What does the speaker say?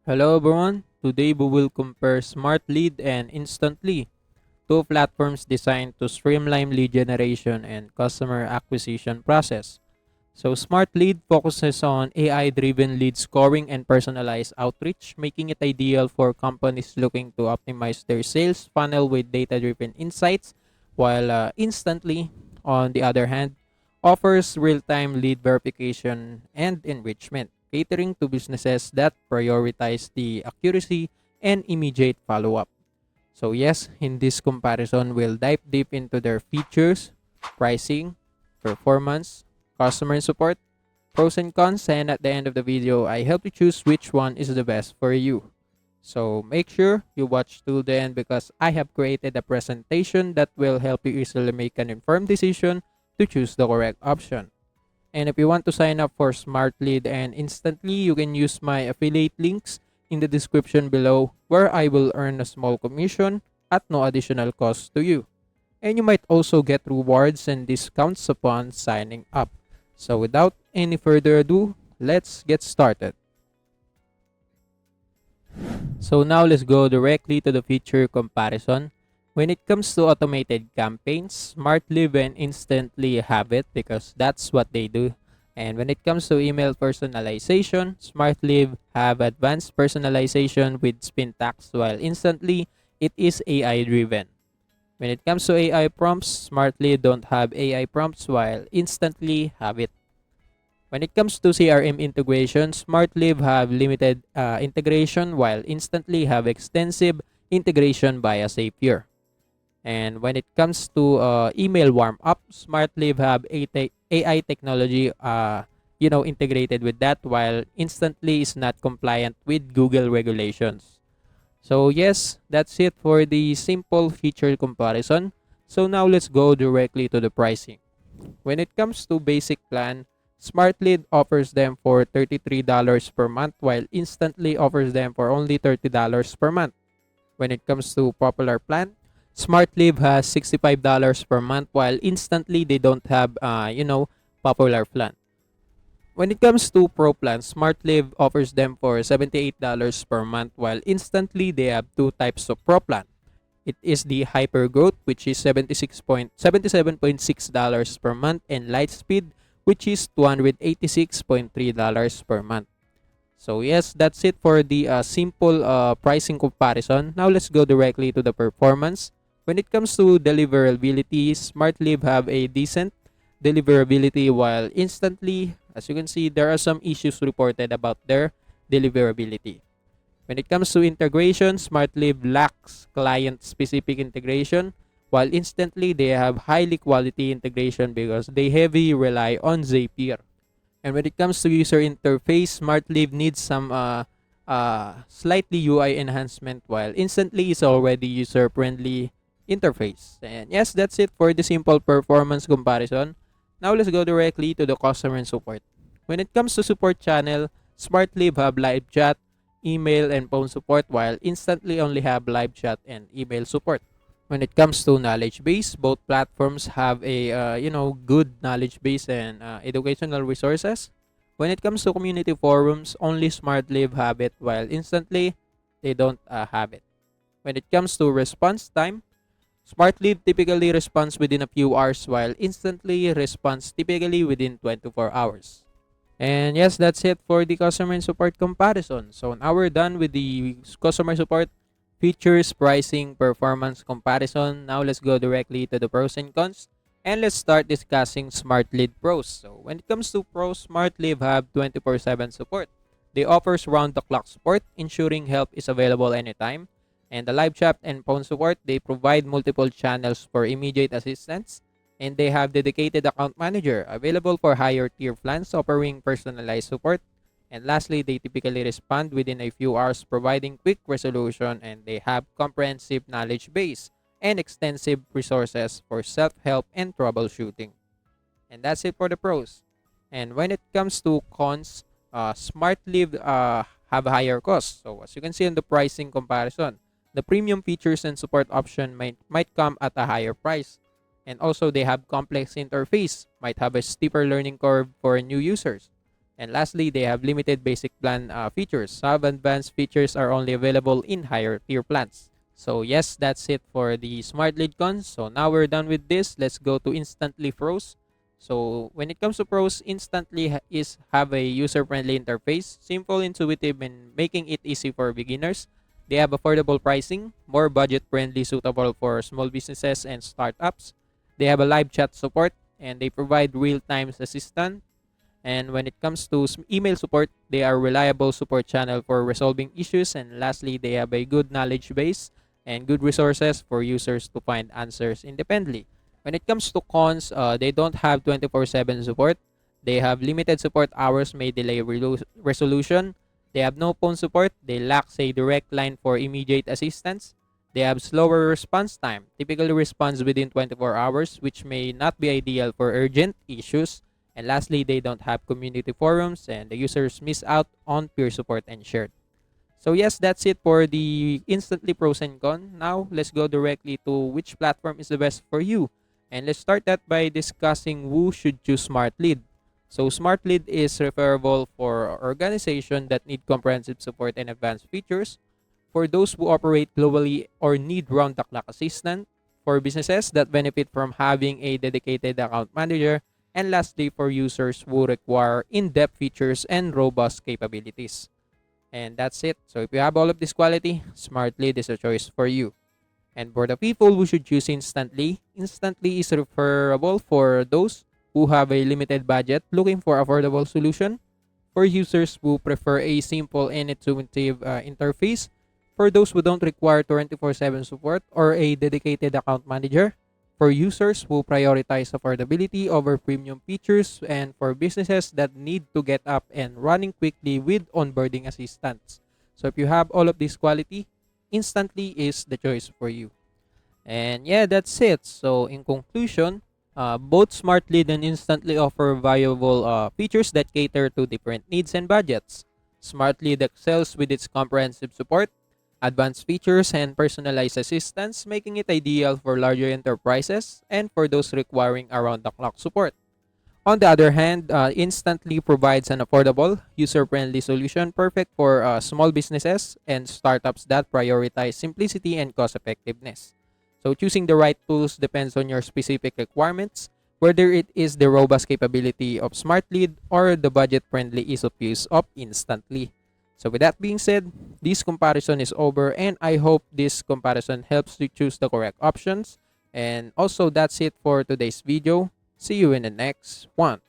Hello everyone. Today we will compare Smartlead and Instantly, two platforms designed to streamline lead generation and customer acquisition process. So Smartlead focuses on AI-driven lead scoring and personalized outreach, making it ideal for companies looking to optimize their sales funnel with data-driven insights, while Instantly, on the other hand, offers real-time lead verification and enrichment, catering to businesses that prioritize the accuracy and immediate follow-up. So yes, in this comparison, we'll dive deep into their features, pricing, performance, customer support, pros and cons, and at the end of the video, I help you choose which one is the best for you. So make sure you watch till the end because I have created a presentation that will help you easily make an informed decision to choose the correct option. And if you want to sign up for Smartlead and instantly, you can use my affiliate links in the description below where I will earn a small commission at no additional cost to you. And you might also get rewards and discounts upon signing up. So without any further ado, let's get started. So now let's go directly to the feature comparison. When it comes to automated campaigns, Smartlead and Instantly have it because that's what they do. And when it comes to email personalization, Smartlead have advanced personalization with spin tags while Instantly it is AI driven. When it comes to AI prompts, Smartlead don't have AI prompts while Instantly have it. When it comes to CRM integration, Smartlead have limited integration while Instantly have extensive integration via Zapier. And when it comes to email warm up, Smartlead have AI technology, integrated with that, while Instantly is not compliant with Google regulations. So yes, that's it for the simple feature comparison. So now let's go directly to the pricing. When it comes to basic plan, Smartlead offers them for $33 per month, while Instantly offers them for only $30 per month. When it comes to popular plan, Smartlead has $65 per month, while Instantly they don't have, popular plan. When it comes to pro plans, Smartlead offers them for $78 per month, while Instantly they have two types of pro plan. It is the hyper growth, which is $77.6 per month, and light speed, which is $286.3 per month. So yes, that's it for the simple pricing comparison. Now let's go directly to the performance. When it comes to deliverability, Smartlead have a decent deliverability while Instantly, as you can see, there are some issues reported about their deliverability. When it comes to integration, Smartlead lacks client-specific integration, while Instantly they have highly quality integration because they heavily rely on Zapier. And when it comes to user interface, Smartlead needs some slightly UI enhancement, while Instantly is already user-friendly interface. And yes, that's it for the simple performance comparison. Now let's go directly to the customer and support. When it comes to support channel, Smartlead have live chat, email, and phone support, while Instantly only have live chat and email support. When it comes to knowledge base, both platforms have a good knowledge base and educational resources. When it comes to community forums, only Smartlead have it, while Instantly they don't have it. When it comes to response time, Smartlead typically responds within a few hours, while Instantly responds typically within 24 hours. And yes, that's it for the customer and support comparison. So now we're done with the customer support features, pricing, performance comparison. Now let's go directly to the pros and cons. And let's start discussing Smartlead pros. So when it comes to pros, Smartlead have 24/7 support. They offers round-the-clock support, ensuring help is available anytime. And the live chat and phone support, they provide multiple channels for immediate assistance. And they have dedicated account manager available for higher tier plans offering personalized support. And lastly, they typically respond within a few hours, providing quick resolution, and they have comprehensive knowledge base and extensive resources for self-help and troubleshooting. And that's it for the pros. And when it comes to cons, Smartlead have higher costs. So as you can see in the pricing comparison, the premium features and support option might come at a higher price. And also they have complex interface, might have a steeper learning curve for new users. And lastly, they have limited basic plan features. Some advanced features are only available in higher tier plans. So yes, that's it for the Smart Lead cons. So now we're done with this. Let's go to Instantly Pros. So when it comes to pros, Instantly is have a user-friendly interface, simple, intuitive, and making it easy for beginners. They have affordable pricing, more budget-friendly, suitable for small businesses and startups. They have a live chat support, and they provide real-time assistance. And when it comes to email support, they are reliable support channel for resolving issues. And lastly, they have a good knowledge base and good resources for users to find answers independently. When it comes to cons, they don't have 24/7 support. They have limited support hours, may delay resolution. They have no phone support. They lack a direct line for immediate assistance. They have slower response time, typically responds within 24 hours, which may not be ideal for urgent issues. And lastly, they don't have community forums and the users miss out on peer support and shared. So yes, that's it for the instantly pros and cons. Now, let's go directly to which platform is the best for you. And let's start that by discussing who should choose Smartlead. So Smartlead is referable for organizations that need comprehensive support and advanced features, for those who operate globally or need round-the-clock assistance, for businesses that benefit from having a dedicated account manager, and lastly, for users who require in-depth features and robust capabilities. And that's it. So if you have all of this quality, Smartlead is a choice for you. And for the people who should choose Instantly, Instantly is referable for those who have a limited budget looking for affordable solution, for users who prefer a simple and intuitive interface, for those who don't require 24/7 support or a dedicated account manager, for users who prioritize affordability over premium features, and for businesses that need to get up and running quickly with onboarding assistance. So if you have all of this quality, Instantly is the choice for you. And yeah, that's it. So in conclusion, both Smartlead and Instantly offer valuable features that cater to different needs and budgets. Smartlead excels with its comprehensive support, advanced features, and personalized assistance, making it ideal for larger enterprises and for those requiring around-the-clock support. On the other hand, Instantly provides an affordable, user-friendly solution perfect for small businesses and startups that prioritize simplicity and cost-effectiveness. So choosing the right tools depends on your specific requirements, whether it is the robust capability of Smartlead or the budget-friendly ease of use of Instantly. So with that being said, this comparison is over, and I hope this comparison helps you choose the correct options. And also, that's it for today's video. See you in the next one.